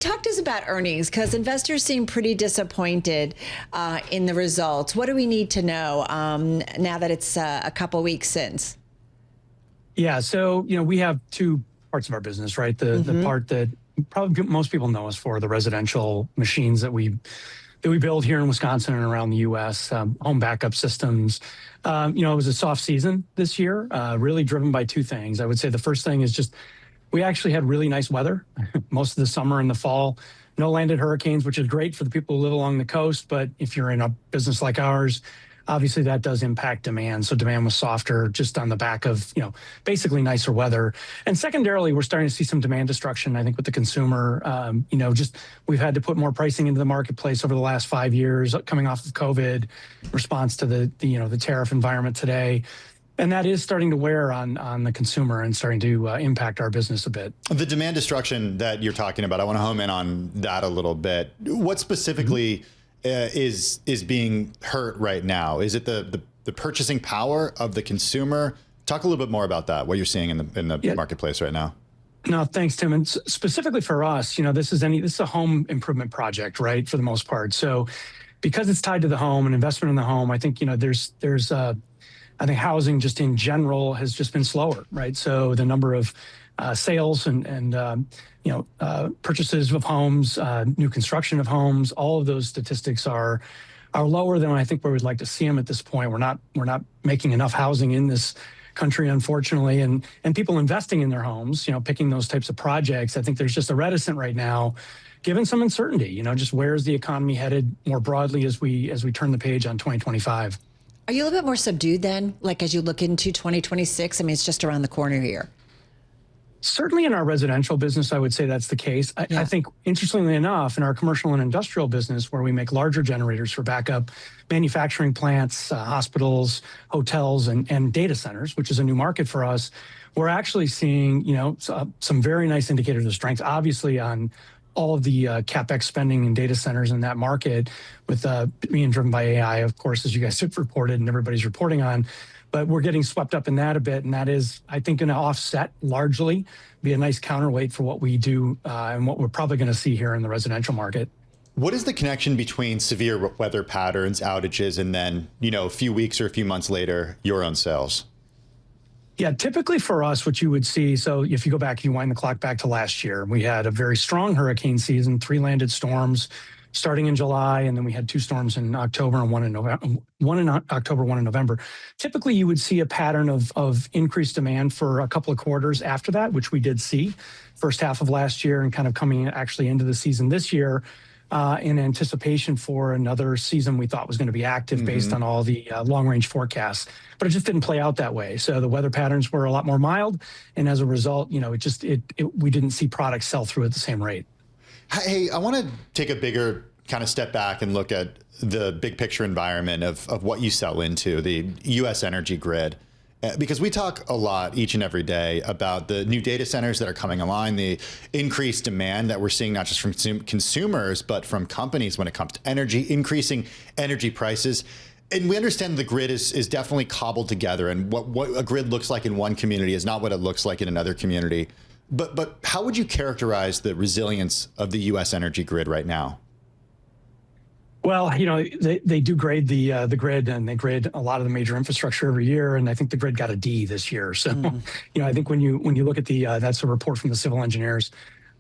Talk to us about earnings, because investors seem pretty disappointed in the results. What do we need to know now that it's a couple weeks since? Yeah, so we have two parts of our business, right? The part that probably most people know us for, the residential machines that we build here in Wisconsin and around the U.S., home backup systems. It was a soft season this year, really driven by two things. I would say the first thing is just we actually had really nice weather most of the summer and the fall. No landed hurricanes, which is great for the people who live along the coast. But if you're in a business like ours, obviously that does impact demand. So demand was softer just on the back of, basically nicer weather. And secondarily, we're starting to see some demand destruction, I think, with the consumer. Just we've had to put more pricing into the marketplace over the last 5 years, coming off of COVID, response to the tariff environment today. And that is starting to wear on the consumer and starting to impact our business a bit. The demand destruction that you're talking about, I want to home in on that a little bit. What specifically is being hurt right now? Is it the purchasing power of the consumer? Talk a little bit more about that, what you're seeing in the marketplace right now. No, thanks, Tim. And specifically for us, this is a home improvement project, right, for the most part. So because it's tied to the home and investment in the home, I think, I think housing just in general has just been slower, right? So the number of sales and purchases of homes, new construction of homes, all of those statistics are lower than I think where we'd like to see them at this point. We're not making enough housing in this country, unfortunately, and people investing in their homes, picking those types of projects. I think there's just a reticence right now, given some uncertainty. Just where's the economy headed more broadly as we turn the page on 2025. Are you a little bit more subdued then, like as you look into 2026? I mean, it's just around the corner here. Certainly in our residential business, I would say that's the case. I think, interestingly enough, in our commercial and industrial business, where we make larger generators for backup manufacturing plants, hospitals, hotels, and data centers, which is a new market for us, we're actually seeing, some very nice indicators of strength, obviously on all of the CapEx spending in data centers in that market, with being driven by AI, of course, as you guys have reported and everybody's reporting on. But we're getting swept up in that a bit, and that is, I think, going to offset largely, be a nice counterweight for what we do and what we're probably going to see here in the residential market. What is the connection between severe weather patterns, outages, and then, a few weeks or a few months later, your own sales? Yeah, typically for us, what you would see, so if you go back, you wind the clock back to last year, we had a very strong hurricane season, 3 landed storms starting in July, and then we had 2 storms in October and one in October, one in November. Typically, you would see a pattern of increased demand for a couple of quarters after that, which we did see first half of last year and kind of coming actually into the season this year. In anticipation for another season we thought was going to be active based on all the long-range forecasts. But it just didn't play out that way. So the weather patterns were a lot more mild. And as a result, we didn't see products sell through at the same rate. Hey, I want to take a bigger kind of step back and look at the big picture environment of what you sell into, the U.S. energy grid. Because we talk a lot each and every day about the new data centers that are coming online, the increased demand that we're seeing, not just from consumers, but from companies when it comes to energy, increasing energy prices. And we understand the grid is definitely cobbled together, and what a grid looks like in one community is not what it looks like in another community. But how would you characterize the resilience of the U.S. energy grid right now? Well, they do grade the grid, and they grade a lot of the major infrastructure every year. And I think the grid got a D this year. So, I think when you look at that's a report from the civil engineers.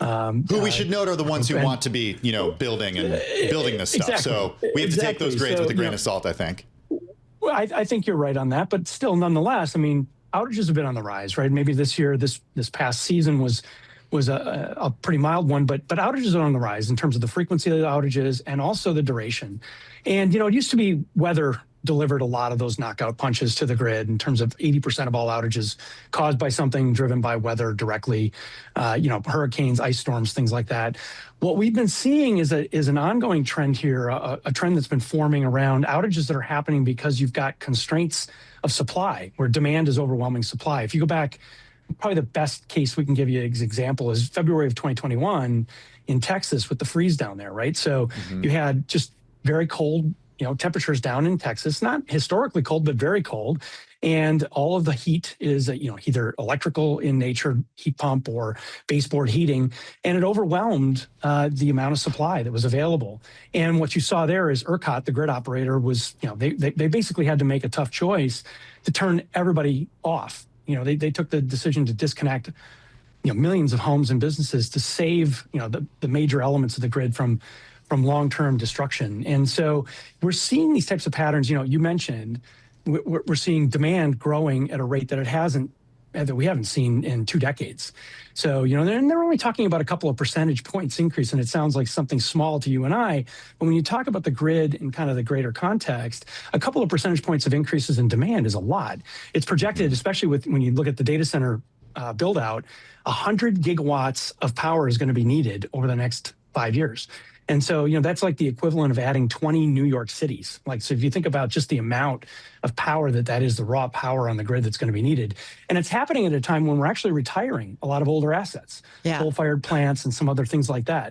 Who we should note are the ones who want to be, building this stuff. Exactly. So we have to take those grades with a grain of salt, I think. Well, I think you're right on that. But still, nonetheless, I mean, outages have been on the rise, right? Maybe this year, this past season was a pretty mild one, but outages are on the rise in terms of the frequency of the outages and also the duration. And, it used to be weather delivered a lot of those knockout punches to the grid in terms of 80% of all outages caused by something driven by weather directly, hurricanes, ice storms, things like that. What we've been seeing is an ongoing trend here, a trend that's been forming around outages that are happening because you've got constraints of supply where demand is overwhelming supply. If you go back, probably the best case we can give you as example is February of 2021 in Texas with the freeze down there, right? So you had just very cold, temperatures down in Texas, not historically cold, but very cold. And all of the heat is, either electrical in nature, heat pump or baseboard heating, and it overwhelmed the amount of supply that was available. And what you saw there is ERCOT, the grid operator, was, they basically had to make a tough choice to turn everybody off. They took the decision to disconnect millions of homes and businesses to save the major elements of the grid from long-term destruction. And so we're seeing these types of patterns. You mentioned we're seeing demand growing at a rate that we haven't seen in 2 decades. So they're only talking about a couple of percentage points increase, and it sounds like something small to you and I. But when you talk about the grid in kind of the greater context, a couple of percentage points of increases in demand is a lot. It's projected, especially when you look at the data center build out, 100 gigawatts of power is going to be needed over the next 5 years. And so, that's like the equivalent of adding 20 New York cities. So if you think about just the amount of power that is, the raw power on the grid that's going to be needed. And it's happening at a time when we're actually retiring a lot of older assets, coal-fired plants and some other things like that.